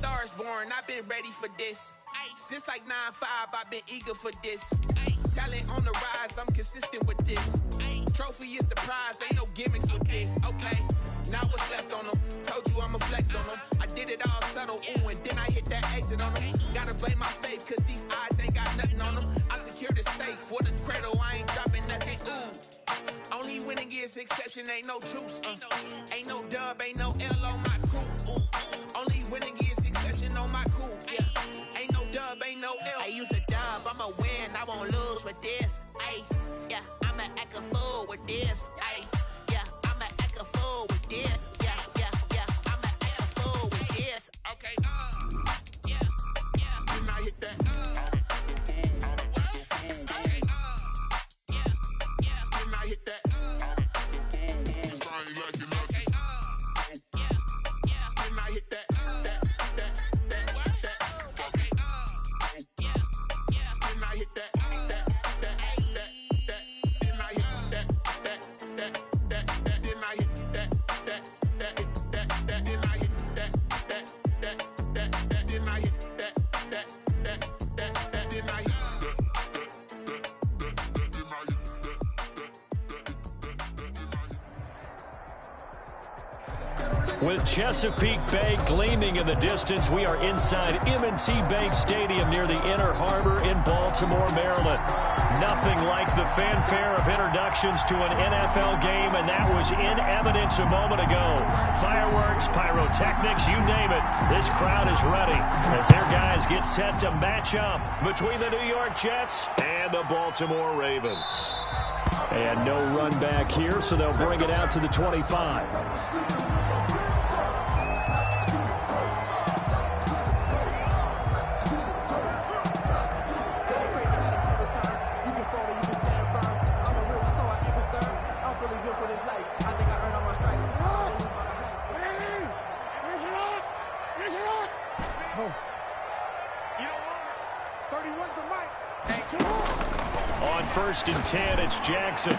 Stars born, I've been ready for this. Since like 9-5, I've been eager for this. Talent on the rise, I'm consistent with this. Trophy is the prize, ain't no gimmicks with this. Okay, now what's left on them? Told you I'ma flex on them. I did it all subtle, ooh, and then I hit that exit on them. Gotta blame my faith, cause these eyes ain't got nothing on them. I secured the safe for the cradle, I ain't dropping nothing, ooh. Only winning is exception, ain't no truce. Ain't no dub, ain't no L on my crew. Only winning is exception on my crew. Yeah. Ain't no dub, ain't no L. I use a dub, I'ma win, I won't lose with this. Ay, yeah, I'ma act a fool with this. Ay, yeah, I'ma act a fool with this. Yeah, yeah, yeah, I'ma act a fool with this. Okay, yeah, yeah. When I hit that, okay, yeah, yeah. When I hit that. With Chesapeake Bay gleaming in the distance, we are inside M&T Bank Stadium near the Inner Harbor in Baltimore, Maryland. Nothing like the fanfare of introductions to an NFL game, and that was in evidence a moment ago. Fireworks, pyrotechnics, you name it. This crowd is ready as their guys get set to match up between the New York Jets and the Baltimore Ravens. And no run back here, so they'll bring it out to the 25. On 1st and 10, it's Jackson.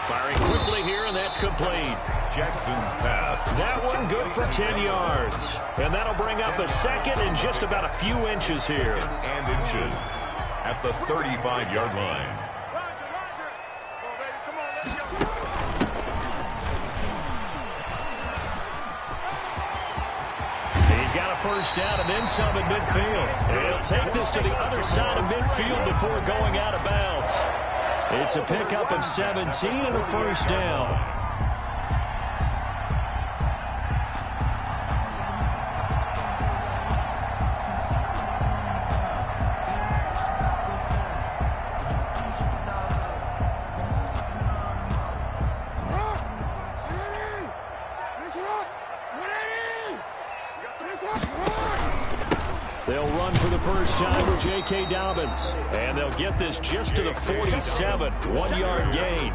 Firing quickly here, and that's complete. Jackson's pass. That one good for 10 yards. And that'll bring up a second and just about a few inches here. And inches at the 35-yard line. He's got a first down and then some at midfield. He'll take this to the other side of midfield before going out of bounds. It's a pickup of 17 and a first down. They'll run for the first time with J.K. Dobbins. And they'll get this just to the 47. 1-yard gain.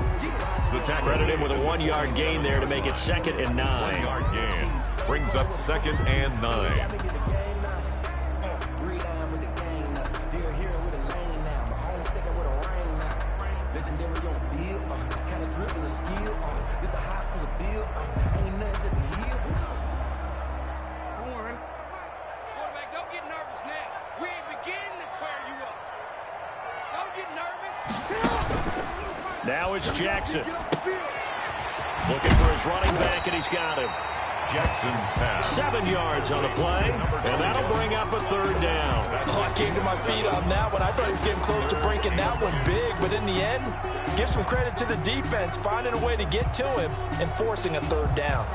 Credit him with a 1-yard gain there to make it 2nd and 9. 1-yard gain brings up 2nd and 9. Now it's Jackson. Looking for his running back, and he's got him. Jackson's pass. 7 yards on the play, and that'll bring up a 3rd down. Oh, I came to my feet on that one. I thought he was getting close to breaking that one big, but in the end, give some credit to the defense, finding a way to get to him and forcing a 3rd down.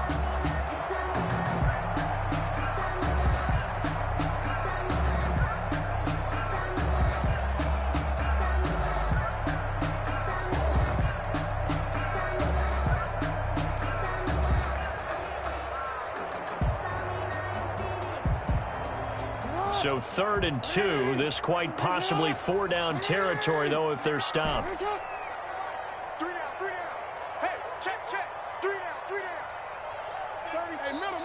So 3rd and 2, this quite possibly 4-down territory, though, if they're stopped. 3 down, 3 down. Hey, check. 3 down. 30, hey, middle.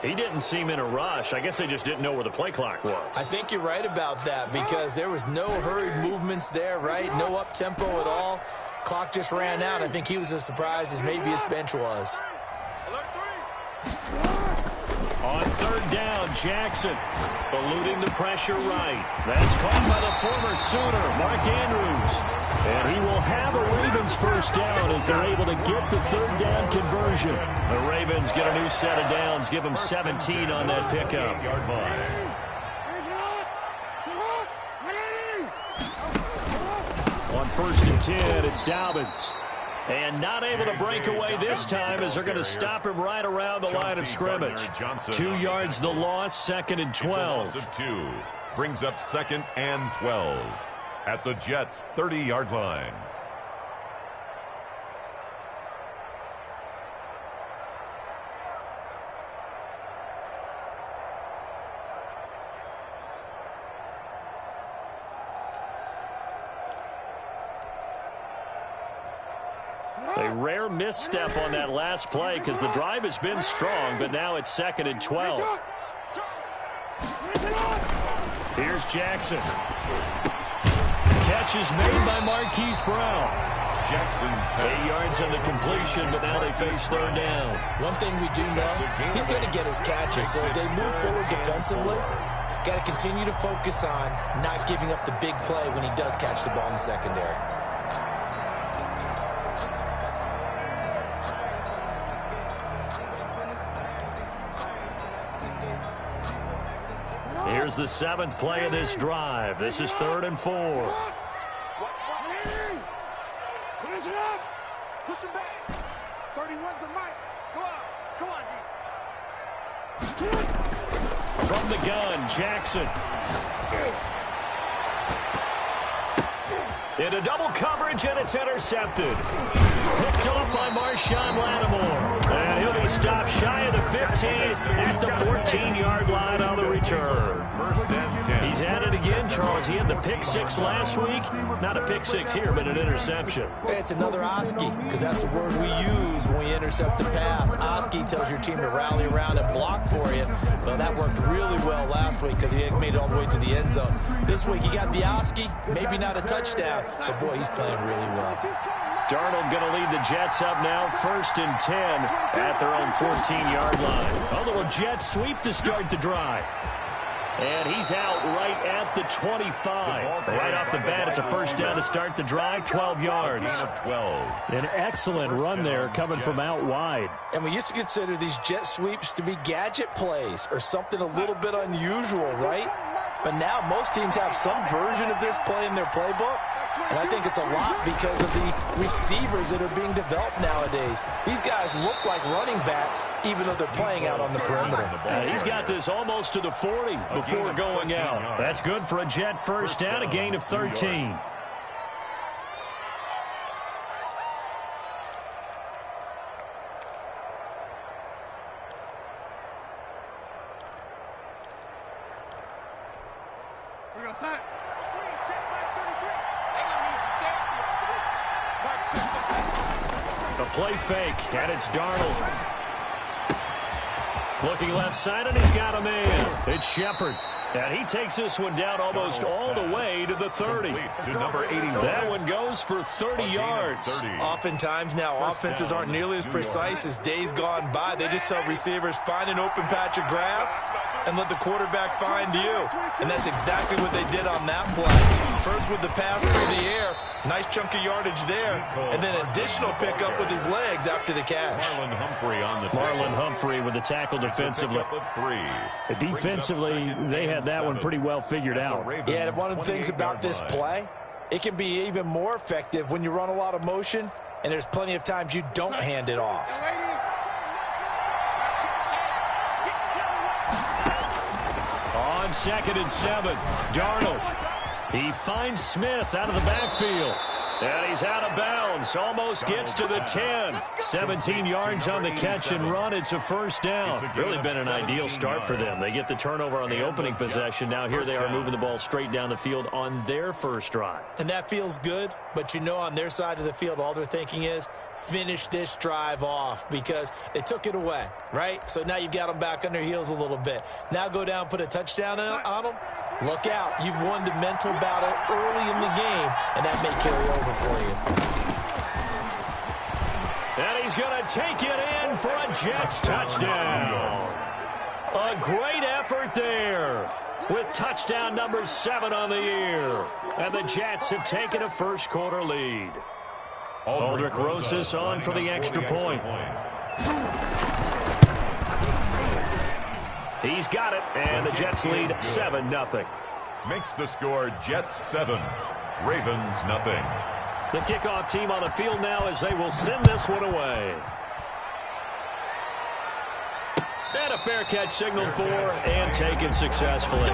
He didn't seem in a rush. I guess they just didn't know where the play clock was. I think you're right about that because there was no hurried movements there, right? No up-tempo at all. Clock just ran out. I think he was as surprised as maybe his bench was. Alert On third down, Jackson eluding the pressure right. That's caught by the former Sooner, Mark Andrews. And he will have a Ravens first down as they're able to get the third down conversion. The Ravens get a new set of downs, give them 17 on that pickup. On first and 10, it's Dobbins. And not able to break away this time as they're going to stop him right around the line of scrimmage. 2 yards the loss, 2nd and 12. It's a loss of 2. Brings up 2nd and 12 at the Jets' 30-yard line. A rare misstep on that last play because the drive has been strong, but now it's 2nd and 12. Here's Jackson. Catch is made by Marquise Brown. Jackson's 8 yards on the completion, but now they face third down. One thing we do know, he's going to get his catches. So as they move forward defensively, got to continue to focus on not giving up the big play when he does catch the ball in the secondary. Here's the 7th play of this drive. This is 3rd and 4. Push it up. Push it back. 31's the mic. Come on, D. From the gun, Jackson. Into double coverage, and it's intercepted. Picked up by Marshawn Lattimore. And he'll be stopped shy of the 15 at the 14-yard line on the return. First and 10. He's at it again, Charles. He had the pick 6 last week. Not a pick 6 here, but an interception. It's another Oski, because that's the word we use when we intercept a pass. Oski tells your team to rally around and block for you. Well, that worked really well last week because he made it all the way to the end zone. This week, he got the Oski, maybe not a touchdown, but boy, he's playing really well. Darnold going to lead the Jets up now, 1st and 10 at their own 14-yard line. A little jet sweep to start the drive. And he's out right at the 25. Right off the bat, it's a first down to start the drive, 12 yards. An excellent run there coming from out wide. And we used to consider these jet sweeps to be gadget plays or something a little bit unusual, right? But now most teams have some version of this play in their playbook. And I think it's a lot because of the receivers that are being developed nowadays. These guys look like running backs, even though they're playing out on the perimeter. He's got this almost to the 40 before going out. That's good for a Jet first down, a gain of 13. A play fake, and it's Darnold. Looking left side, and he's got a man. It's Shepard. And he takes this one down almost all the way to the 30. To number 81. That one goes for 30 yards. Oftentimes now, offenses aren't nearly as precise as days gone by. They just tell receivers, find an open patch of grass and let the quarterback find you. And that's exactly what they did on that play. First with the pass through the air. Nice chunk of yardage there. And then additional pickup with his legs after the catch. Marlon Humphrey with the tackle defensively. Defensively, they had that one pretty well figured out. Yeah, and one of the things about this play, it can be even more effective when you run a lot of motion, and there's plenty of times you don't hand it off. On 2nd and 7, Darnold. He finds Smith out of the backfield. And he's out of bounds. Almost gets to the 10. 17 yards on the catch and run. It's a first down. Really been an ideal start for them. They get the turnover on the opening possession. Now here they are moving the ball straight down the field on their first drive. And that feels good, but you know on their side of the field, all they're thinking is finish this drive off because they took it away, right? So now you've got them back on their heels a little bit. Now go down, put a touchdown on them. Look out. You've won the mental battle early in the game, and that may carry over for you. And he's going to take it in for a Jets touchdown. A great effort there with touchdown number 7 on the year. And the Jets have taken a first quarter lead. Aldrich Rosas on for the extra point. He's got it, and the Jets lead 7-0. Makes the score Jets 7, Ravens nothing. The kickoff team on the field now as they will send this one away. And a fair catch signaled for and taken successfully. The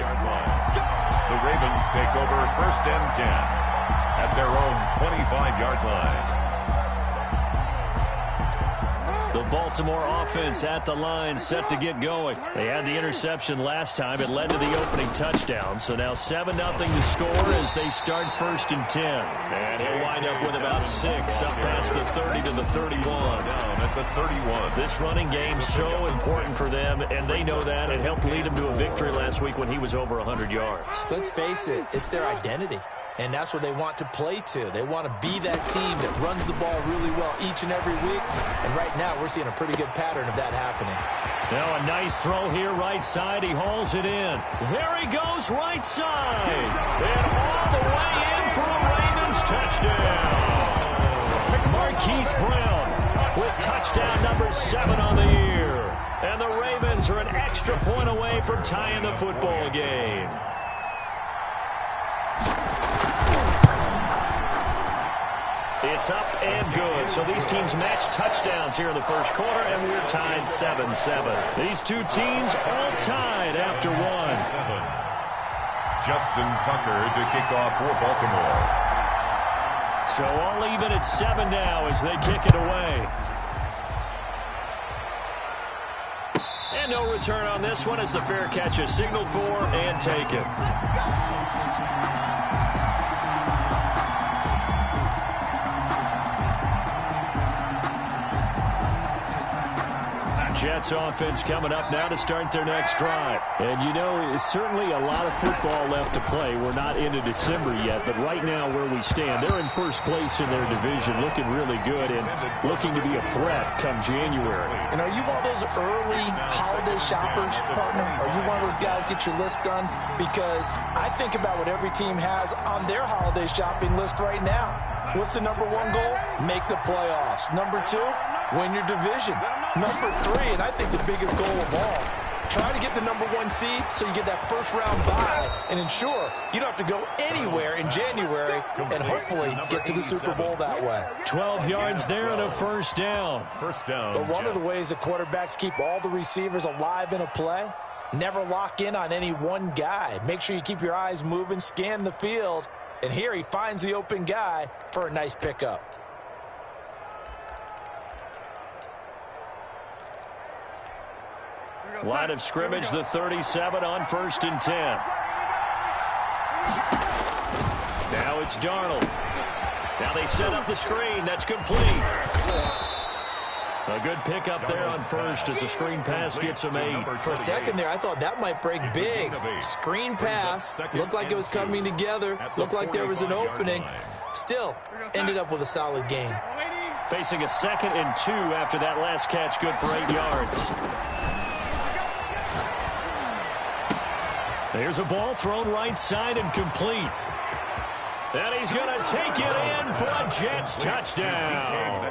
Ravens take over 1st and 10 at their own 25-yard line. The Baltimore offense at the line, set to get going. They had the interception last time. It led to the opening touchdown. So now 7-0 to score as they start 1st and 10. And he'll wind up with about 6 up past the 30 to the 31. Down at the 31. This running game so important for them, and they know that. It helped lead them to a victory last week when he was over 100 yards. Let's face it, it's their identity. And that's what they want to play to. They want to be that team that runs the ball really well each and every week. And right now, we're seeing a pretty good pattern of that happening. Now a nice throw here, right side. He hauls it in. There he goes, right side. And all the way in for a Ravens touchdown. Marquise Brown with touchdown number 7 on the year. And the Ravens are an extra point away from tying the football game. It's up and good. So these teams match touchdowns here in the first quarter, and we're tied 7-7. These two teams all tied after one. Justin Tucker to kick off for Baltimore. So all even at 7 now as they kick it away. And no return on this one as the fair catch is signaled for and taken. Jets offense coming up now to start their next drive. And, you know, it's certainly a lot of football left to play. We're not into December yet, but right now where we stand, they're in first place in their division, looking really good and looking to be a threat come January. And are you one of those early holiday shoppers, partner? Are you one of those guys get your list done? Because I think about what every team has on their holiday shopping list right now. What's the number 1 goal? Make the playoffs. Number 2, win your division. Number 3, and I think the biggest goal of all, try to get the number 1 seed so you get that first round bye and ensure you don't have to go anywhere in January and hopefully get to the Super Bowl that way. 12 yards there and a first down. First down. But one of the ways that quarterbacks keep all the receivers alive in a play, never lock in on any one guy. Make sure you keep your eyes moving, scan the field, and here he finds the open guy for a nice pickup. Line of scrimmage, the 37 on 1st and 10. Now it's Darnold. Now they set up the screen. That's complete. A good pickup there on first as the screen pass gets him 8. For a second there, I thought that might break big. Screen pass. Looked like it was coming together. Looked like there was an opening. Still, ended up with a solid game. Facing a 2nd and 2 after that last catch, good for 8 yards. There's a ball thrown right side and complete. And he's going to take it in for a Jets touchdown.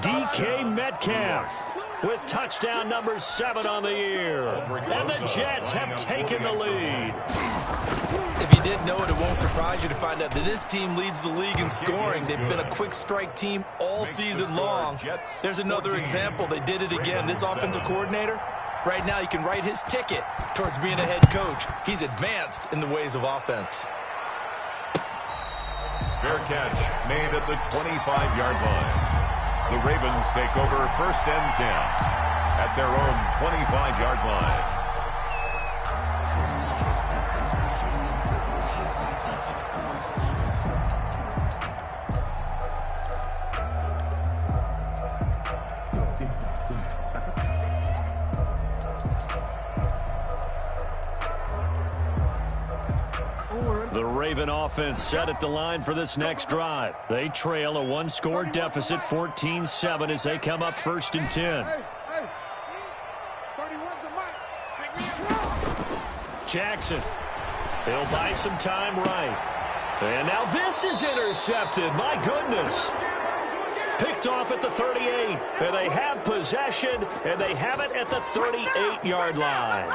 DK Metcalf with touchdown number 7 on the year. And the Jets have taken the lead. If you didn't know it, it won't surprise you to find out that this team leads the league in scoring. They've been a quick strike team all season long. There's another example. They did it again. This offensive coordinator, right now, you can write his ticket towards being a head coach. He's advanced in the ways of offense. Fair catch made at the 25-yard line. The Ravens take over 1st and 10 at their own 25-yard line. The Raven offense set at the line for this next drive. They trail a 1-score deficit, 14-7, as they come up 1st and 10. Jackson. He'll buy some time right. And now this is intercepted. My goodness. Picked off at the 38. And they have possession, and they have it at the 38-yard line.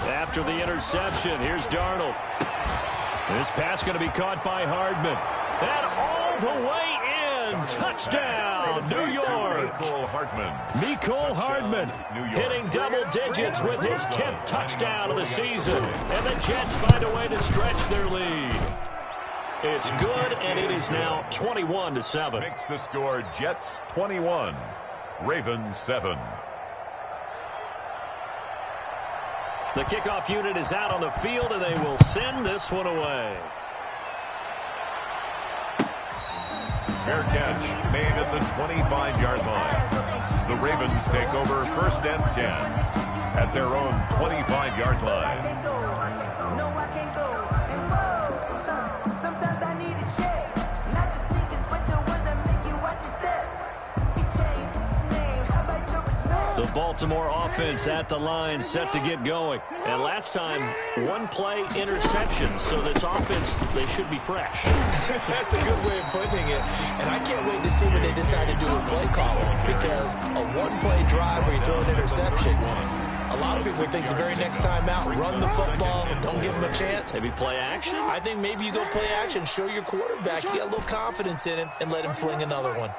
After the interception, here's Darnold. This pass going to be caught by Hardman. And all the way in. Touchdown, New York. Mecole Hardman hitting double digits with his 10th touchdown of the season. And the Jets find a way to stretch their lead. It's good, and it is now 21-7. Makes the score Jets 21, Ravens 7. The kickoff unit is out on the field, and they will send this one away. Fair catch made at the 25-yard line. The Ravens take over 1st and 10 at their own 25-yard line. The Baltimore offense at the line, set to get going. And last time, one-play interception. So this offense, they should be fresh. That's a good way of putting it. And I can't wait to see what they decide to do with play calling. Because a one-play drive where you throw an interception, a lot of people think the very next time out, run the football, don't give them a chance. Maybe play action? I think maybe you go play action, show your quarterback, you get a little confidence in him, and let him fling another one.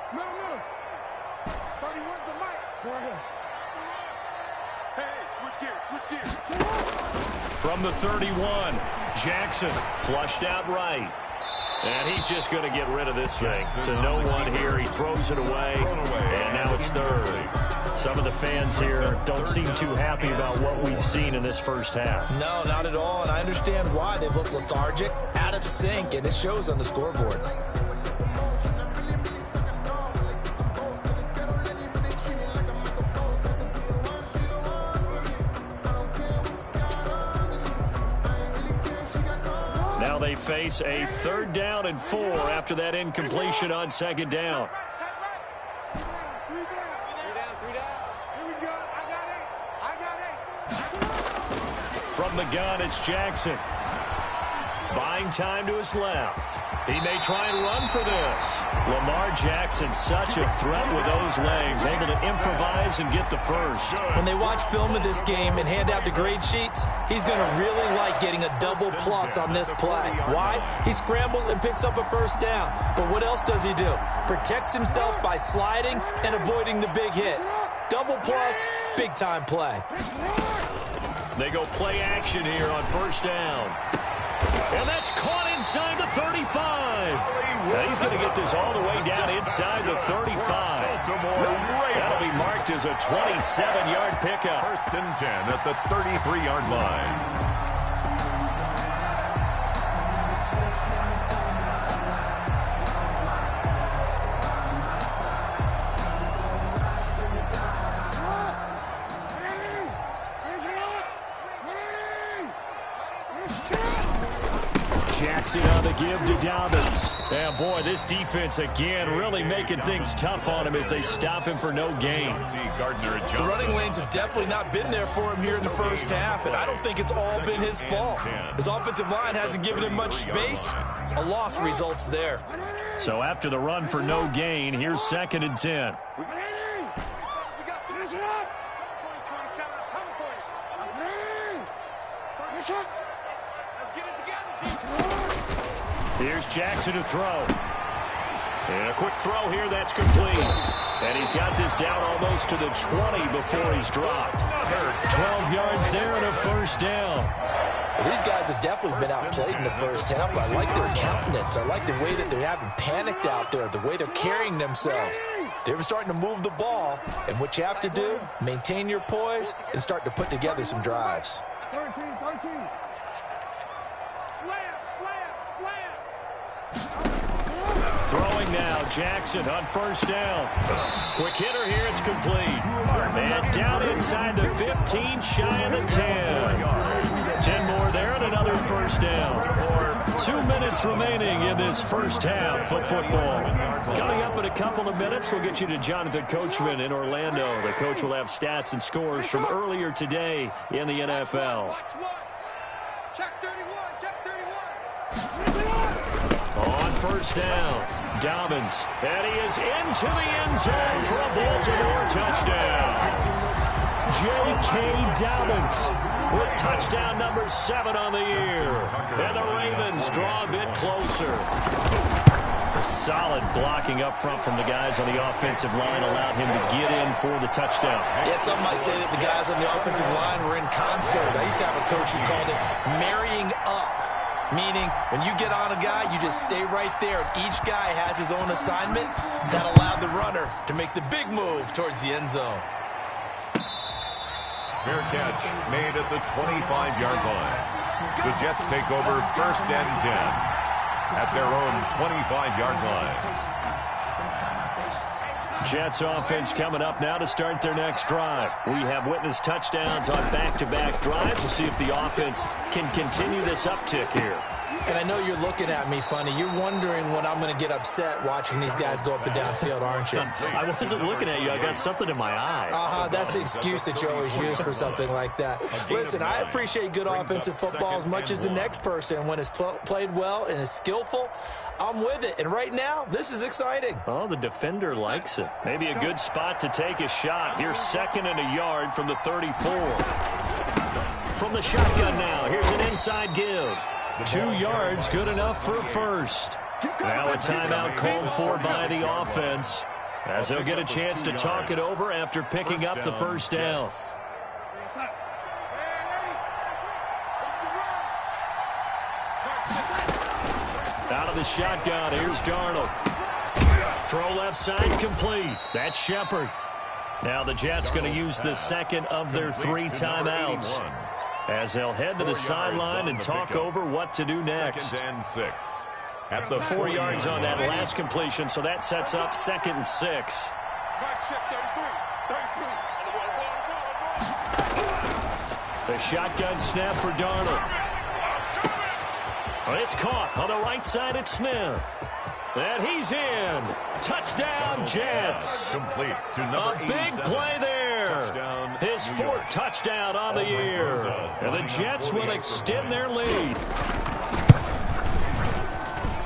From the 31, Jackson flushed out right. And he's just going to get rid of this thing. To no one here. He throws it away. And now it's 3rd. Some of the fans here don't seem too happy about what we've seen in this first half. No, not at all. And I understand why. They've looked lethargic, out of sync, and it shows on the scoreboard. Now they face a 3rd down and 4 after that incompletion on 2nd down. From the gun, it's Jackson. Buying time to his left. He may try and run for this. Lamar Jackson, such a threat with those legs, able to improvise and get the first. When they watch film of this game and hand out the grade sheets, he's going to really like getting a double plus on this play. Why? He scrambles and picks up a 1st down. But what else does he do? Protects himself by sliding and avoiding the big hit. Double plus, big time play. They go play action here on 1st down. And that's caught inside the 35. Now he's going to get this all the way down inside the 35. That'll be marked as a 27-yard pickup. 1st and 10 at the 33-yard line. Jackson on the give to Dobbins. And boy, this defense again really making things tough on him as they stop him for no gain. The running lanes have definitely not been there for him here in the first half, and I don't think it's all been his fault. His offensive line hasn't given him much space. A loss results there. So after the run for no gain, here's 2nd and 10. Here's Jackson to throw. And a quick throw here, that's complete. And he's got this down almost to the 20 before he's dropped. 12 yards there and a 1st down. Well, these guys have definitely been outplayed in the first half. I like their countenance. I like the way that they haven't panicked out there, the way they're carrying themselves. They're starting to move the ball, and what you have to do, maintain your poise and start to put together some drives. 13. Slam. Throwing now, Jackson on 1st down. Quick hitter here, it's complete. And down inside the 15, shy of the 10. 10 more there and another 1st down. 2 minutes remaining in this first half of football. Coming up in a couple of minutes, we'll get you to Jonathan Coachman in Orlando. The coach will have stats and scores from earlier today in the NFL. Check 31, check 31. On first down, Dobbins. And he is into the end zone for a Baltimore touchdown. J.K. Dobbins with touchdown number 7 on the year. And the Ravens draw a bit closer. A solid blocking up front from the guys on the offensive line allowed him to get in for the touchdown. Yeah, some might say that the guys on the offensive line were in concert. I used to have a coach who called it marrying up, meaning when you get on a guy, you just stay right there. Each guy has his own assignment. That allowed the runner to make the big move towards the end zone. Fair catch made at the 25-yard line. The Jets take over first and 10 at their own 25-yard line. Jets offense coming up now to start their next drive. We have witnessed touchdowns on back-to-back drives. We'll see if the offense can continue this uptick here. And I know you're looking at me funny. You're wondering when I'm going to get upset watching these guys go up and down field, aren't you? I wasn't looking at you. I got something in my eye. That's the excuse that you always use for something like that. Listen, I appreciate good offensive football as much as the next person. When it's played well and is skillful, I'm with it. And right now, this is exciting. Oh, the defender likes it. Maybe a good spot to take a shot. Here's 2nd and a yard from the 34. From the shotgun now, here's an inside give. 2 yards, good enough for a first. Now a timeout called for by the offense, as they'll get a chance to talk it over after picking up the first down. Out of the shotgun, here's Darnold. Throw left side, complete. That's Shepard. Now the Jets going to use the second of their 3 timeouts, as they'll head to the sideline and talk over what to do next. 2nd and 6. At The 4 yards on that last completion, so that sets up 2nd and 6. The shotgun snap for Darnold. It's caught on the right side at Smith. And he's in. Touchdown, Jets. Complete to number A big play there. His 4th touchdown on the year. And the Jets will extend their lead.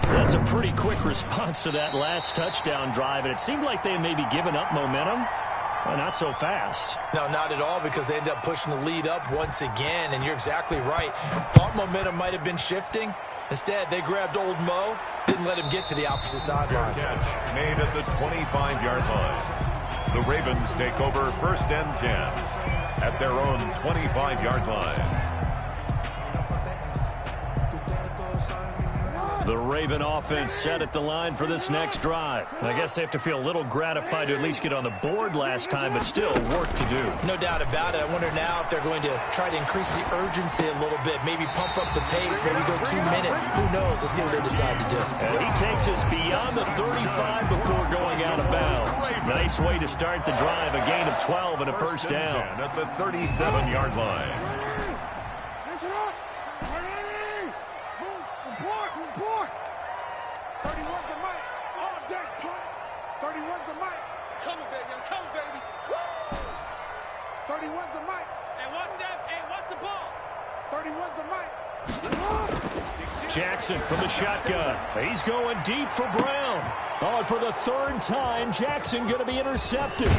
That's a pretty quick response to that last touchdown drive. And it seemed like they had maybe given up momentum. Well, not so fast. No, not at all, because they ended up pushing the lead up once again. And you're exactly right. Thought momentum might have been shifting. Instead, they grabbed old Mo. Didn't let him get to the opposite sideline. Catch made at the 25-yard line. The Ravens take over first and 10 at their own 25-yard line. The Raven offense set at the line for this next drive. I guess they have to feel a little gratified to at least get on the board last time, but still work to do. No doubt about it. I wonder now if they're going to try to increase the urgency a little bit, maybe pump up the pace, maybe go 2 minute. Who knows? Let's see what they decide to do. And he takes us beyond the 35 before going out of bounds. Nice way to start the drive, a gain of 12 and a first down. At the 37-yard line. Listen up. 31's the mic. All day, punt. 31's the mic. Coming, baby. I'm coming, baby. Woo! 31's the mic. Hey, what's that? Hey, what's the ball? 31's the mic. Jackson from the shotgun. He's going deep for Brown. Oh, for the 3rd time, Jackson going to be intercepted.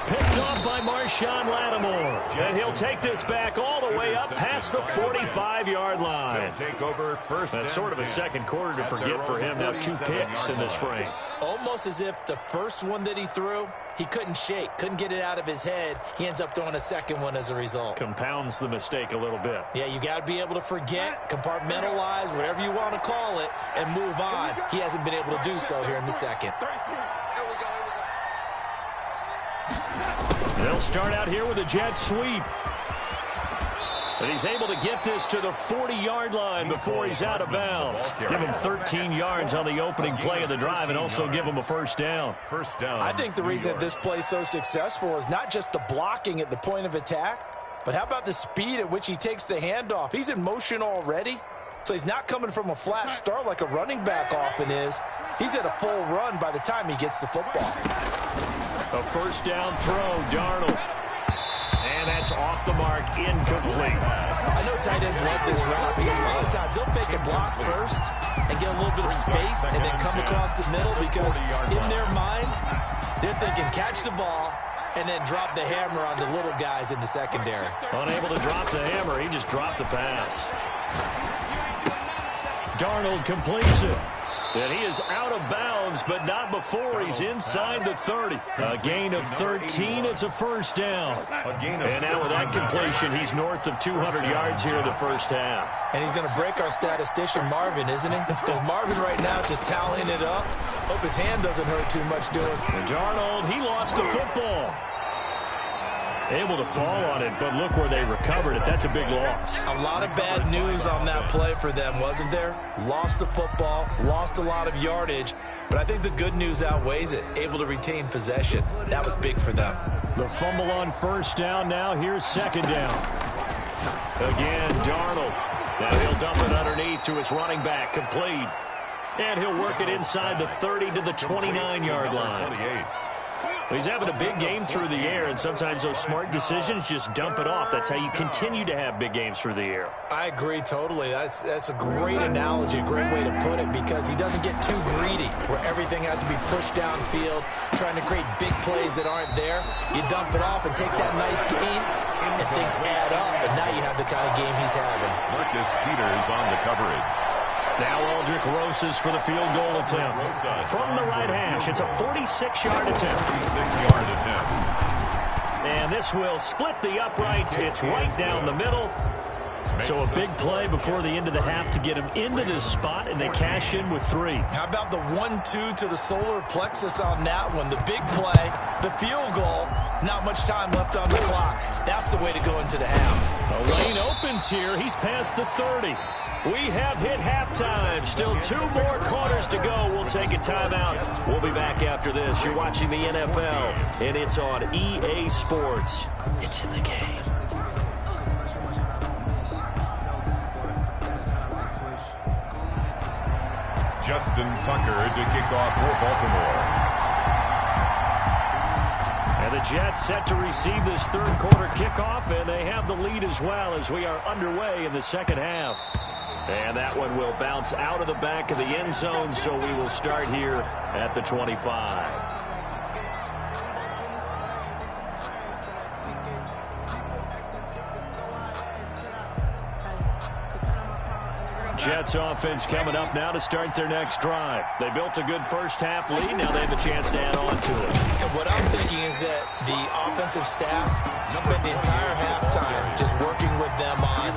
Picked off by Marshawn Lattimore. And he'll take this back all the way up past the 45-yard line. Take over first. That's sort of a second quarter to forget for him. Now 2 picks in this frame. Almost as if the first one that he threw, he couldn't shake, couldn't get it out of his head. He ends up throwing a second one as a result. Compounds the mistake a little bit. Yeah, you got to be able to forget, compartmentalize, whatever you want to call it, and move on. He hasn't been able to do so here in the second. They'll start out here with a jet sweep. But he's able to get this to the 40-yard line before he's out of bounds. Give him 13 yards on the opening play of the drive and also give him a first down. First down. I think the reason this play is so successful is not just the blocking at the point of attack, but how about the speed at which he takes the handoff? He's in motion already. So he's not coming from a flat start like a running back often is. He's at a full run by the time he gets the football. A first down throw, Darnold. And that's off the mark, incomplete. I know tight ends love this route because a lot of times they'll fake a block first and get a little bit of space and then come across the middle because in their mind, they're thinking catch the ball and then drop the hammer on the little guys in the secondary. Unable to drop the hammer, he just dropped the pass. Darnold completes it. And he is out of bounds, but not before he's inside the 30. A gain of 13, it's a first down. And now with that completion, he's north of 200 yards here in the first half. And he's going to break our statistician Marvin, isn't he? Because Marvin right now is just tallying it up. Hope his hand doesn't hurt too much doing it. And Darnold, he lost the football. Able to fall on it, but look where they recovered it. That's a big loss. A lot of bad news on that play for them, wasn't there? Lost the football, lost a lot of yardage, but I think the good news outweighs it. Able to retain possession. That was big for them. The fumble on first down now. Here's second down. Again, Darnold. Now he'll dump it underneath to his running back, complete. And he'll work it inside the 30 to the 29-yard line. He's having a big game through the air, and sometimes those smart decisions just dump it off. That's how you continue to have big games through the air. I agree totally. That's a great analogy, a great way to put it, because he doesn't get too greedy where everything has to be pushed downfield, trying to create big plays that aren't there. You dump it off and take that nice gain, and things add up, and now you have the kind of game he's having. Marcus Peters on the coverage. Now Aldrich Rosas for the field goal attempt. From the right hash, it's a 46-yard attempt. 46-yard attempt. And this will split the uprights. It's right down the middle. So a big play before the end of the half to get him into this spot, and they cash in with 3. How about the 1-2 to the solar plexus on that one? The big play, the field goal, not much time left on the clock. That's the way to go into the half. The lane opens here. He's past the 30. We have hit halftime. Still 2 more quarters to go. We'll take a timeout. We'll be back after this. You're watching the NFL, and it's on EA Sports. It's in the game. Justin Tucker to kick off for Baltimore. And the Jets set to receive this third quarter kickoff, and they have the lead as well as we are underway in the second half. And that one will bounce out of the back of the end zone, so we will start here at the 25. Jets offense coming up now to start their next drive. They built a good first half lead. Now they have a chance to add on to it. And what I'm thinking is that the offensive staff spent the entire halftime just working with them on,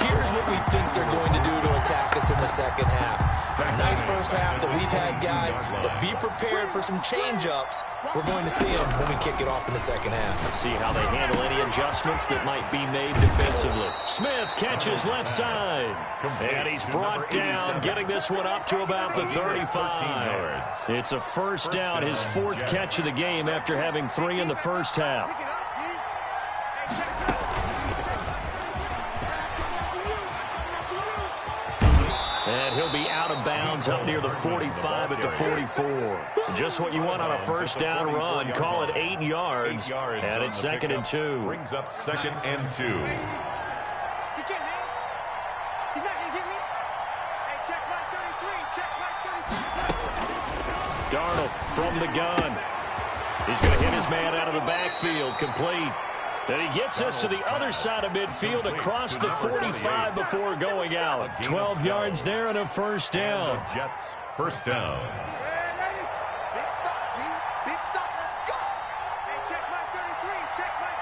here's what we think they're going to do to attack us in the second half. Nice first half that we've had, guys, but be prepared for some change-ups. We're going to see them when we kick it off in the second half. See how they handle any adjustments that might be made defensively. Smith catches left side. And he's brought down, getting this one up to about the 35. It's a first down, his 4th catch of the game after having 3 in the first half. And he'll be out of bounds up near the 45 at the 44. Just what you want on a first down run. Call it 8 yards. And it's 2nd and 2. Brings up 2nd and 2. Darnold from the gun. He's going to hit his man out of the backfield, complete. And he gets us to the other side of midfield across the 45 before going out. 12 yards there and a first down. Jets first down. Big stop, D. Big stop. Let's go. Hey, check my 33. Check my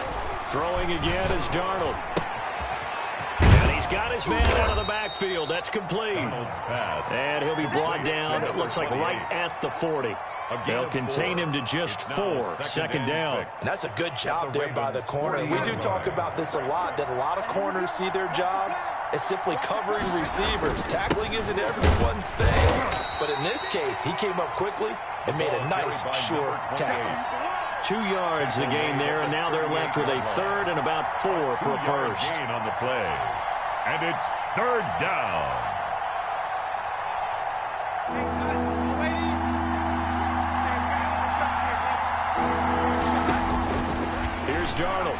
33. Throwing again is Darnold. And he's got his man out of the backfield. That's complete. And he'll be brought down, it looks like right at the 40. They'll contain him to just 4. 2nd down. And that's a good job there by the corner. We do talk about this a lot, that a lot of corners see their job as simply covering receivers. Tackling isn't everyone's thing. But in this case, he came up quickly and made a nice, sure tackle. 2 yards the gain there, and now they're left with a 3rd and about 4 for a first. On the play. And it's third down. Here's Darnold.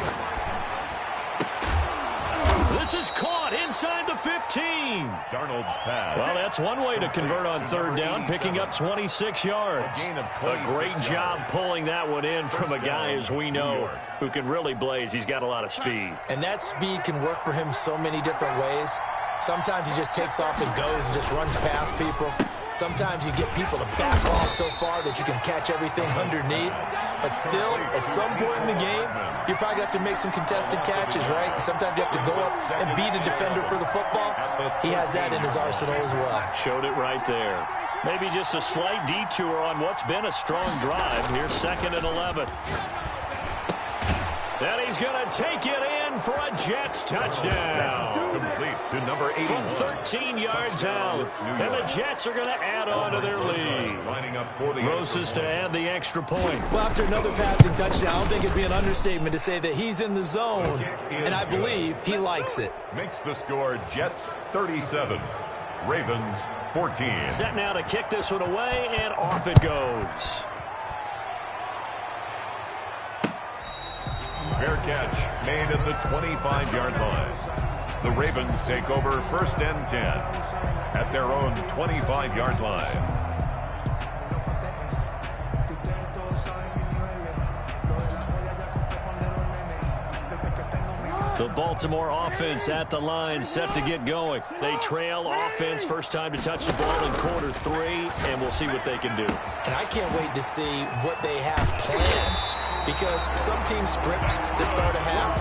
This is caught inside the 15. Darnold's pass. Well, that's one way to convert on third down, picking up 26 yards. A great job pulling that one in from a guy, as we know, who can really blaze. He's got a lot of speed. And that speed can work for him so many different ways. Sometimes he just takes off and goes and just runs past people. Sometimes you get people to back off so far that you can catch everything underneath. But still, at some point in the game, you probably have to make some contested catches, right? Sometimes you have to go up and beat a defender for the football. He has that in his arsenal as well. Showed it right there. Maybe just a slight detour on what's been a strong drive. Here's 2nd and 11. And he's going to take it in for a Jets touchdown. Complete to number 81. From 13 yards out. And the Jets are going to add on to their lead. Lining up for the Roses to add the extra point. Well, after another passing touchdown, I don't think it'd be an understatement to say that he's in the zone, and I believe he likes it. Makes the score Jets 37, Ravens 14. Set now to kick this one away, and off it goes. Fair catch made at the 25-yard line. The Ravens take over 1st and 10 at their own 25-yard line. The Baltimore offense at the line, set to get going. They trail offense, first time to touch the ball in quarter 3, and we'll see what they can do. And I can't wait to see what they have planned, because some teams script to start a half.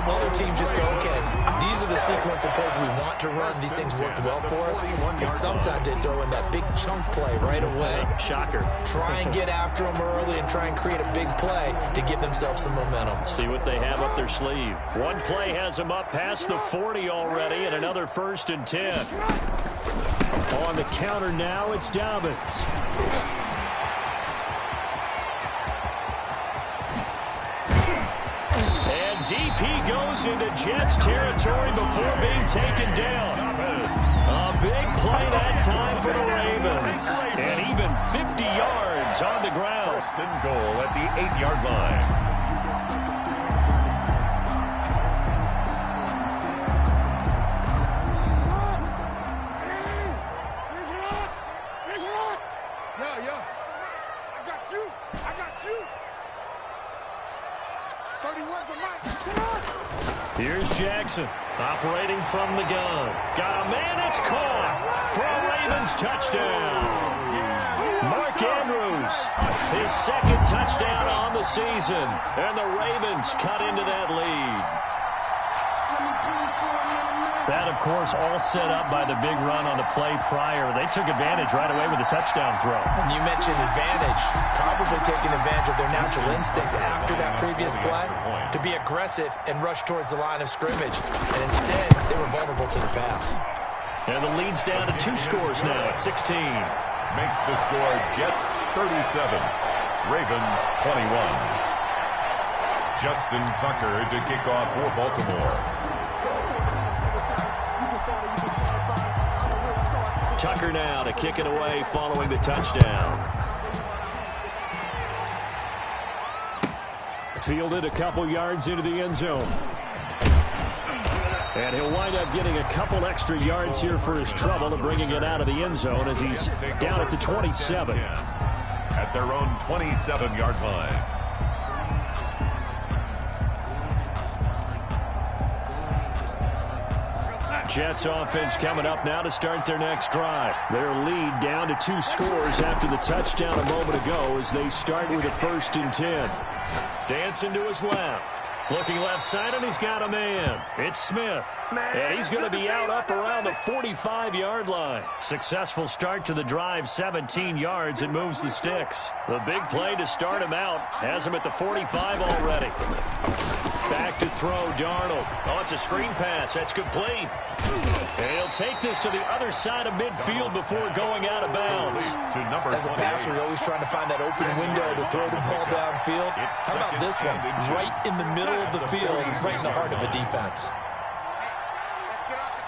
Other teams just go, okay, these are the sequence of plays we want to run. These things worked well for us. And sometimes they throw in that big chunk play right away. Shocker. Try and get after them early and try and create a big play to give themselves some momentum. See what they have up their sleeve. One play has them up past the 40 already, and another 1st and 10. On the counter now, it's Dobbins. DP goes into Jets territory before being taken down. A big play that time for the Ravens. And even 50 yards on the ground. 1st and goal at the 8-yard line. Here's Jackson, operating from the gun. Got a man, it's caught for a Ravens touchdown. Mark Andrews, his 2nd touchdown on the season, and the Ravens cut into that lead. That, of course, all set up by the big run on the play prior. They took advantage right away with the touchdown throw. And you mentioned advantage, probably taking advantage of their natural instinct after that previous play to be aggressive and rush towards the line of scrimmage. And instead, they were vulnerable to the pass. And the lead's down to 2 scores now at 16. Makes the score Jets 37, Ravens 21. Justin Tucker to kick off for Baltimore. Tucker now to kick it away following the touchdown. Fielded a couple yards into the end zone. And he'll wind up getting a couple extra yards here for his trouble and bringing it out of the end zone as he's down at the 27. At their own 27-yard line. Jets offense coming up now to start their next drive. Their lead down to 2 scores after the touchdown a moment ago as they start with a 1st and 10. Dancing to his left. Looking left side, and he's got a man. It's Smith. And he's going to be out up around the 45-yard line. Successful start to the drive, 17 yards, and moves the sticks. The big play to start him out has him at the 45 already. Back to throw, Darnold. Oh, it's a screen pass. That's complete. And he'll take this to the other side of midfield before going out of bounds. As a passer, you're always trying to find that open window to throw the ball downfield. How about this one? Right in the middle of the field, right in the heart of the defense. Let's get off the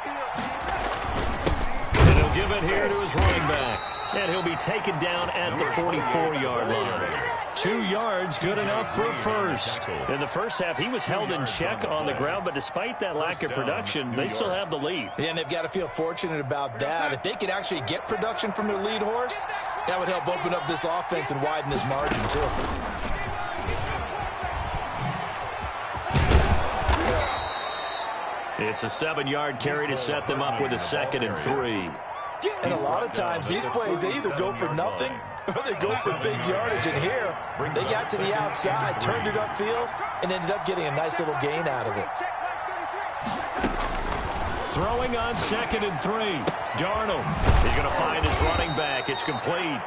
give it here to his running back. And he'll be taken down at the 44-yard line. 2 yards, good enough for a first. In the first half, he was held in check on the ground, but despite that lack of production, they still have the lead. Yeah, and they've got to feel fortunate about that. If they could actually get production from their lead horse, that would help open up this offense and widen this margin, too. It's a 7-yard carry to set them up with a 2nd and 3. And a lot of times, these plays, they either go for nothing or they go for big yardage. And here, they got to the outside, turned it upfield, and ended up getting a nice little gain out of it. Throwing on 2nd and 3. Darnold. He's going to find his running back. It's complete.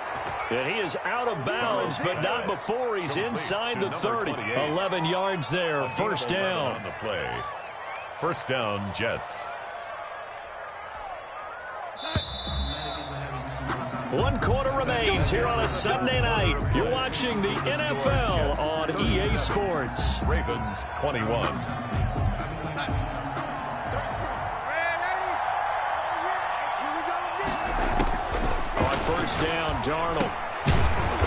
And he is out of bounds, but not before he's inside the 30. 11 yards there. First down. On the play. First down, Jets. 1 quarter remains here on a Sunday night. You're watching the NFL on EA Sports. Ravens 21. On first down, Darnold.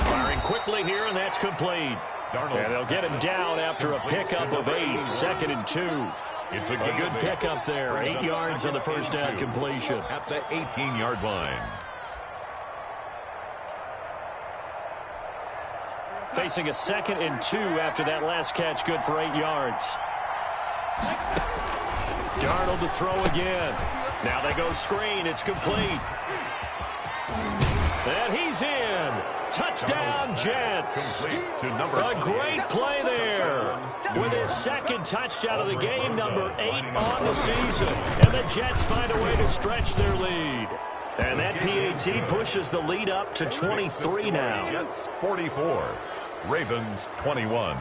Firing quickly here, and that's complete. And they'll get him down after a pickup of 8. 2nd and 2. It's a good pickup there. 8 yards on the first down completion. At the 18-yard line. Facing a 2nd and 2 after that last catch, good for 8 yards. Darnold to throw again. Now they go screen. It's complete. And he's in. Touchdown, Jets. A great play there. With his 2nd touchdown of the game, number 8 on the season. And the Jets find a way to stretch their lead. And that PAT pushes the lead up to 23 now. Jets 44. Ravens 21.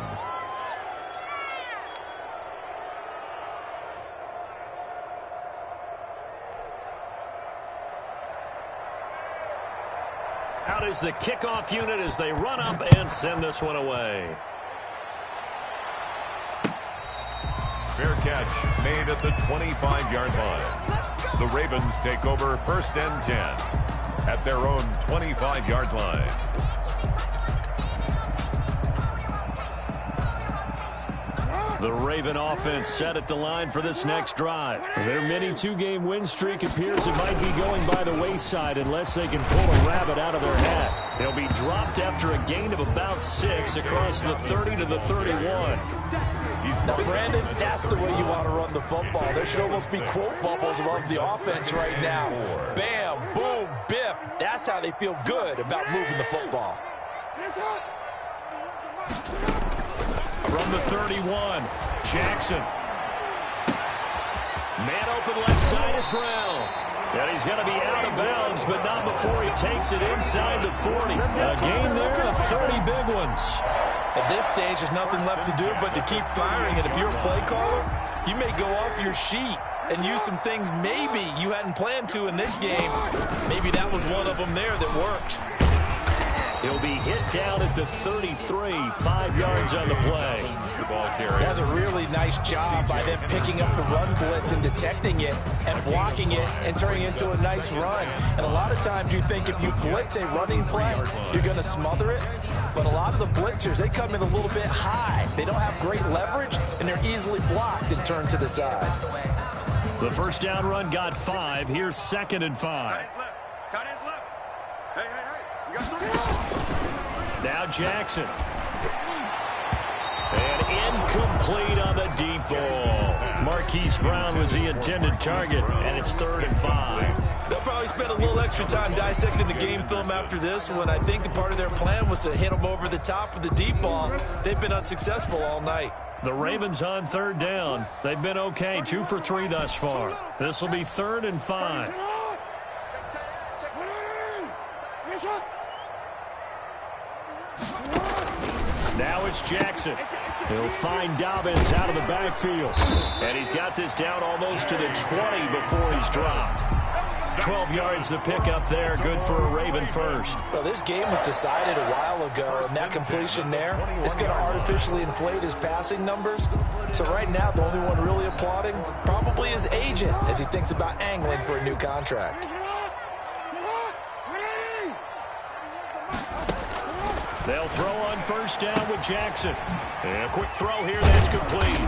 Out is the kickoff unit as they run up and send this one away. Fair catch made at the 25-yard line. The Ravens take over 1st and 10 at their own 25-yard line. The Raven offense set at the line for this next drive. Their mini 2-game win streak appears it might be going by the wayside unless they can pull a rabbit out of their hat. They'll be dropped after a gain of about 6 across the 30 to the 31. Now, Brandon, that's the way you want to run the football. There should almost be quote bubbles above the offense right now. Bam, boom, biff. That's how they feel good about moving the football. From the 31, Jackson. Man open left side is Brown. And he's going to be out of bounds, but not before he takes it inside the 40. A gain there of 30 big ones. At this stage, there's nothing left to do but to keep firing. And if you're a play caller, you may go off your sheet and use some things maybe you hadn't planned to in this game. Maybe that was one of them there that worked. He'll be hit down at the 33, 5 yards on the play. That's a really nice job by them picking up the run blitz and detecting it and blocking it and turning it into a nice run. And a lot of times you think if you blitz a running play, you're going to smother it. But a lot of the blitzers, they come in a little bit high. They don't have great leverage, and they're easily blocked and turned to the side. The first down run got 5. Here's 2nd and 5. Now Jackson. And incomplete on the deep ball. Marquise Brown was the intended target, and it's 3rd and 5. They'll probably spend a little extra time dissecting the game film after this one. I think the part of their plan was to hit them over the top of the deep ball. They've been unsuccessful all night. The Ravens on 3rd down. They've been okay, 2 for 3 thus far. This will be 3rd and 5. Now it's Jackson. He'll find Dobbins out of the backfield. And he's got this down almost to the 20 before he's dropped. 12 yards to pick up there. Good for a Raven first. Well, this game was decided a while ago, and that completion there is going to artificially inflate his passing numbers. So right now, the only one really applauding probably his agent as he thinks about angling for a new contract. They'll throw on first down with Jackson. And a quick throw here that's complete.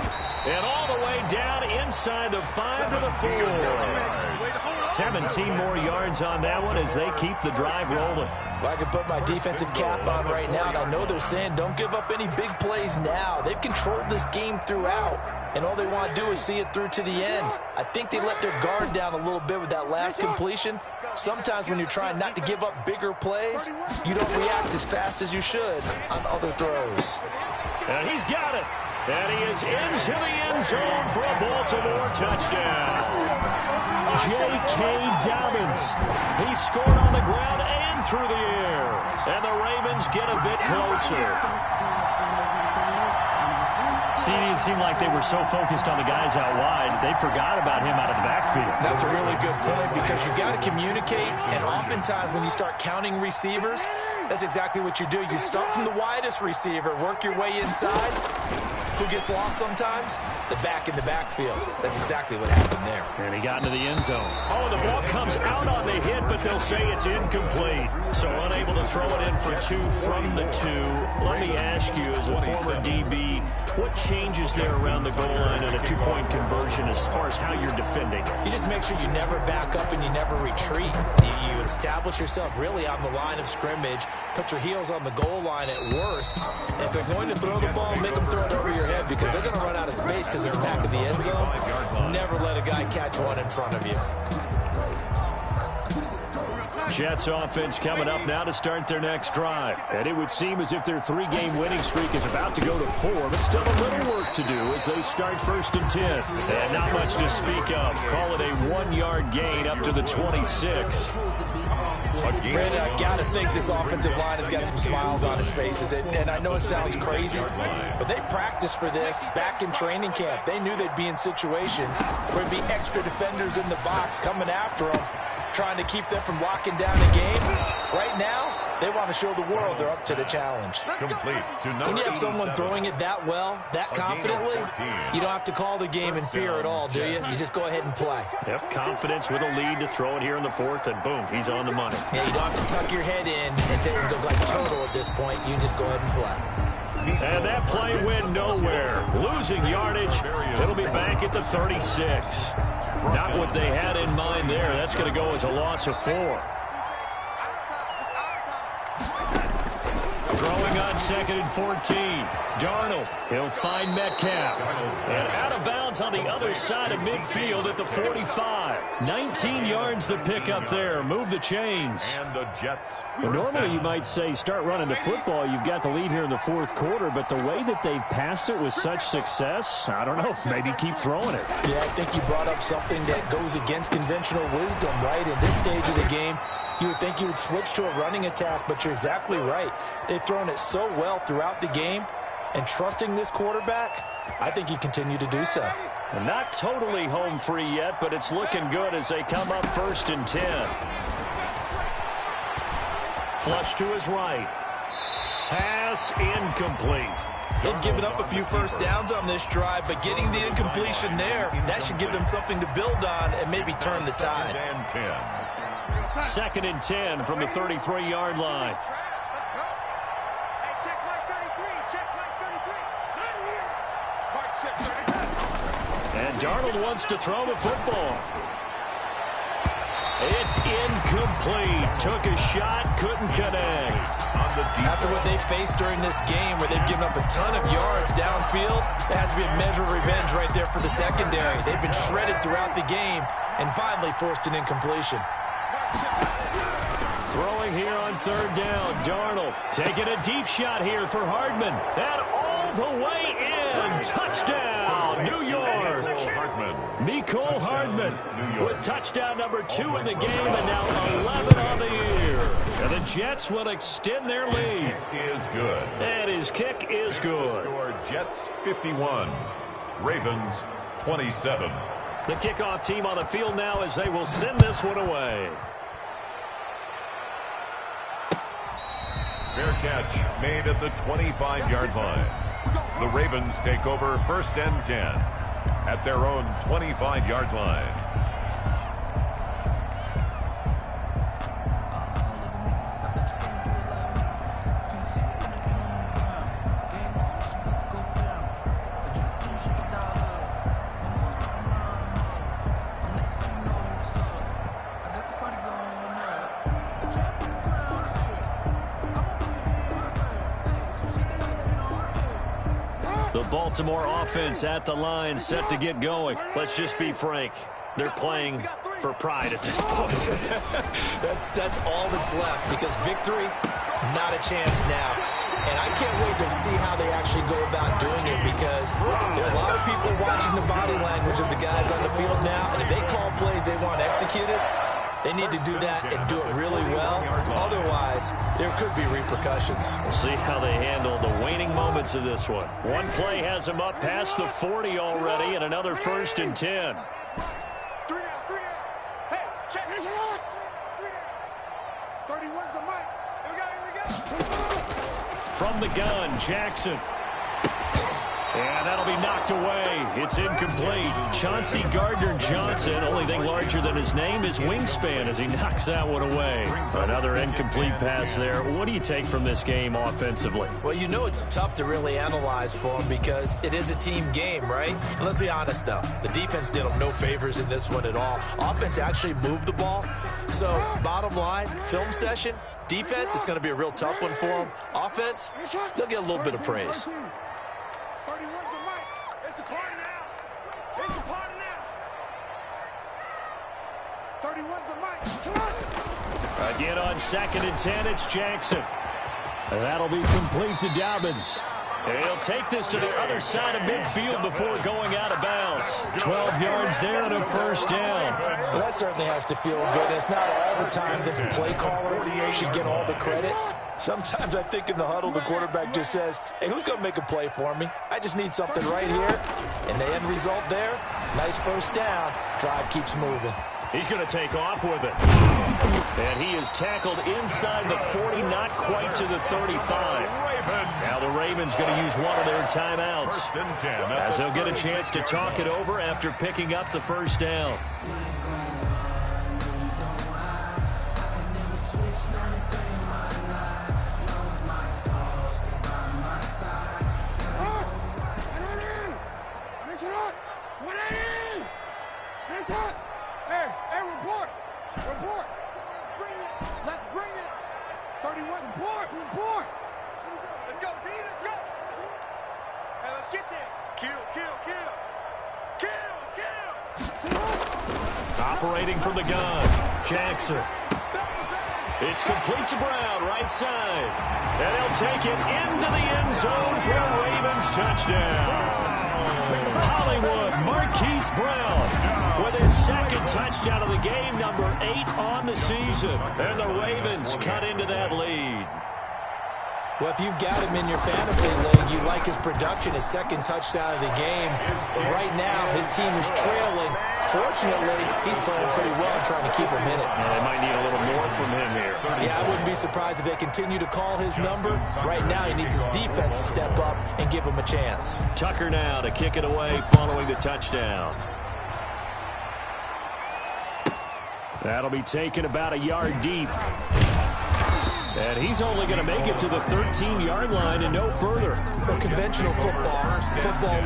And all the way down inside the 5 to the 4. 17 more yards on that one as they keep the drive rolling. Well, I can put my defensive cap on right now, and I know they're saying don't give up any big plays now. They've controlled this game throughout, and all they want to do is see it through to the end. I think they let their guard down a little bit with that last completion. Sometimes when you're trying not to give up bigger plays, you don't react as fast as you should on other throws. And he's got it. And he is into the end zone for a Baltimore touchdown. J.K. Dobbins. He scored on the ground and through the air. And the Ravens get a bit closer. See, it seemed like they were so focused on the guys out wide, they forgot about him out of the backfield. That's a really good point because you got to communicate, and oftentimes when you start counting receivers, that's exactly what you do. You start from the widest receiver, work your way inside. Who gets lost sometimes? The back in the backfield. That's exactly what happened there. And he got into the end zone. Oh, the ball comes out on the hit, but they'll say it's incomplete. So unable to throw it in for 2 from the 2. Let me ask you, as a former DB, what changes there around the goal line in a 2-point conversion as far as how you're defending? You just make sure you never back up and you never retreat. You establish yourself really on the line of scrimmage, put your heels on the goal line at worst. And if they're going to throw the ball, make them throw it over your head because they're going to run out of space because they're in the back of the end zone. Never let a guy catch one in front of you. Jets offense coming up now to start their next drive. And it would seem as if their 3-game winning streak is about to go to 4, but still a little work to do as they start 1st and 10. And not much to speak of. Call it a 1-yard gain up to the 26. Brandon, I got to think this offensive line has got some smiles on its faces. And I know it sounds crazy, but they practiced for this back in training camp. They knew they'd be in situations where there'd be extra defenders in the box coming after them, trying to keep them from locking down the game. Right now, they want to show the world they're up to the challenge. Complete to number When you have someone 87. throwing it that well, that confidently, you don't have to call the game in fear at all, do you? You just go ahead and play. Yep, confidence with a lead to throw it here in the 4th, and boom, he's on the money. Yeah, you don't have to tuck your head in and take and go like turtle at this point. You can just go ahead and play. And that play went nowhere. Losing yardage. It'll be back at the 36. Not what they had in mind there. That's going to go as a loss of 4. Throwing on 2nd and 14. Darnold, he'll find Metcalf. And out of bounds on the other side of midfield at the 45. 19 yards the pick up there. Move the chains. And the Jets. Well, normally you might say start running the football. You've got the lead here in the 4th quarter, but the way that they've passed it with such success, I don't know, maybe keep throwing it. Yeah, I think you brought up something that goes against conventional wisdom, right? In this stage of the game, you would think you would switch to a running attack, but you're exactly right. They've thrown it so well throughout the game, and trusting this quarterback, I think you continue to do so. And not totally home free yet, but it's looking good as they come up 1st and 10. Flush to his right. Pass incomplete. They've given up a few first downs on this drive, but getting the incompletion there, that should give them something to build on and maybe turn the tide. 2nd and 10 from the 33-yard line. And Darnold wants to throw the football. It's incomplete. Took a shot, couldn't connect. After what they faced during this game where they've given up a ton of yards downfield, there has to be a measure of revenge right there for the secondary. They've been shredded throughout the game and finally forced an incompletion. Throwing here on 3rd down. Darnold taking a deep shot here for Hardman. And all the way in. Touchdown, New York. Mecole Hardman with touchdown number 2 in the game and now 11 on the year. And the Jets will extend their lead. Is good. And his kick is good. Score Jets 51, Ravens 27. The kickoff team on the field now as they will send this one away. Fair catch made at the 25-yard line. The Ravens take over 1st and 10 at their own 25-yard line. The Baltimore offense at the line, set to get going. Let's just be frank. They're playing for pride at this point. That's all that's left, because victory, not a chance now. And I can't wait to see how they actually go about doing it, because there are a lot of people watching the body language of the guys on the field now, and if they call plays they want executed, they need to do that and do it really well. Otherwise, there could be repercussions. We'll see how they handle the waning moments of this one. One play has them up past the 40 already, and another 1st and 10. Hey, check. 31's the mic. Here we go. From the gun, Jackson. And that'll be knocked away. It's incomplete. Chauncey Gardner-Johnson, only thing larger than his name is wingspan as he knocks that one away. Another incomplete pass there. What do you take from this game offensively? Well, you know it's tough to really analyze for them because it is a team game, right? And let's be honest, though. The defense did them no favors in this one at all. Offense actually moved the ball. So, bottom line, film session, defense is going to be a real tough one for them. Offense, they'll get a little bit of praise. 31's the mic. It's a party now. It's a party now. 31's the mic. Come on. Again on 2nd and 10, it's Jackson. And that'll be complete to Dobbins. He'll take this to the other side of midfield before going out of bounds. 12 yards there and a 1st down. Well, that certainly has to feel good. It's not all the time that the play caller should get all the credit. Sometimes I think in the huddle, the quarterback just says, hey, who's going to make a play for me? I just need something right here. And the end result there, nice 1st down. Drive keeps moving. He's going to take off with it. And he is tackled inside the 40, not quite to the 35. Now the Ravens going to use one of their timeouts, as they'll get a chance to talk it over after picking up the 1st down. Hey, report. Let's bring it. 31, report. Let's go, D, let's go. Hey, let's get there. Kill. Operating from the gun, Jackson. It's complete to Brown, right side. And he'll take it into the end zone for a Ravens touchdown. Hollywood Marquise Brown with his 2nd touchdown of the game, number 8 on the season. And the Ravens cut into that lead. Well, if you've got him in your fantasy league, you like his production, his 2nd touchdown of the game. But right now, his team is trailing. Fortunately, he's playing pretty well and trying to keep him in it. They might need a little more from him here. Yeah, I wouldn't be surprised if they continue to call his number. Right now, he needs his defense to step up and give him a chance. Tucker now to kick it away following the touchdown. That'll be taken about a yard deep. And he's only going to make it to the 13-yard line and no further. Well, conventional football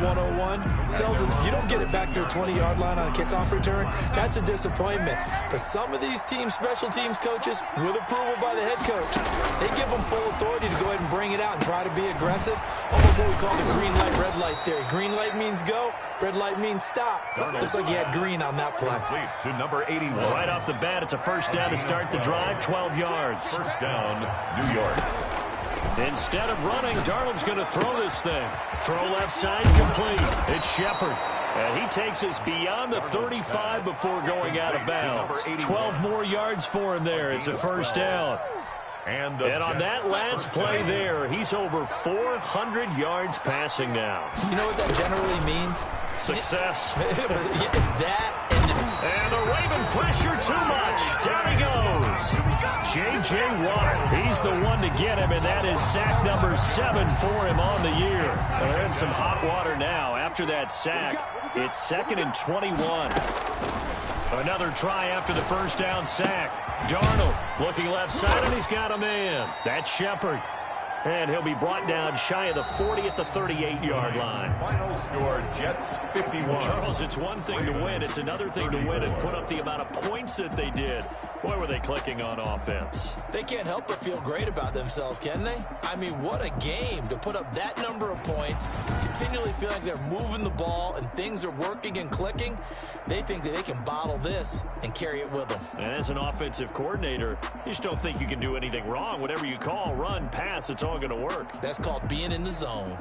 101, tells us if you don't get it back to the 20-yard line on a kickoff return, that's a disappointment. But some of these teams, special teams coaches, with approval by the head coach, they give them full authority to go ahead and bring it out and try to be aggressive. Almost what we call the green light, red light theory. Green light means go, red light means stop. Looks like he had green on that play. To number 81. Right off the bat, it's a 1st down to start the drive, 12 yards. 1st down, New York. Instead of running, Darnold's going to throw this thing. Throw left side complete. It's Shepard. And he takes us beyond the 35 before going out of bounds. 12 more yards for him there. It's a 1st down. And on that last play there, he's over 400 yards passing now. You know what that generally means? Success. And the Raven pressure too much. Down he goes. J.J. Watt. He's the one to get him, and that is sack number 7 for him on the year. They're in some hot water now. After that sack, it's 2nd and 21. Another try after the 1st down sack. Darnold looking left side, and he's got a man. That's Shepard. And he'll be brought down shy of the 40 at the 38-yard line. Final score, Jets 51. Charles, it's one thing to win. It's another thing to win and put up the amount of points that they did. Boy, were they clicking on offense. They can't help but feel great about themselves, can they? I mean, what a game to put up that number of points, continually feel like they're moving the ball and things are working and clicking. They think that they can bottle this and carry it with them. And as an offensive coordinator, you just don't think you can do anything wrong. Whatever you call, run, pass, it's all going to work. That's called being in the zone.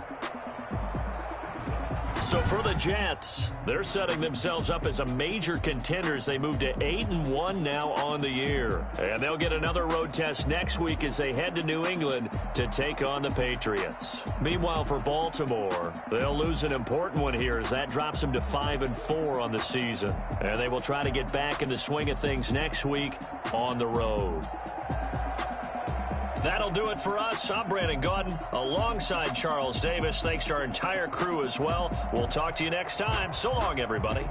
So for the Jets, they're setting themselves up as a major contender as they move to 8-1 now on the year. And they'll get another road test next week as they head to New England to take on the Patriots. Meanwhile, for Baltimore, they'll lose an important one here as that drops them to 5-4 on the season. And they will try to get back in the swing of things next week on the road. That'll do it for us. I'm Brandon Gaudin alongside Charles Davis. Thanks to our entire crew as well. We'll talk to you next time. So long, everybody.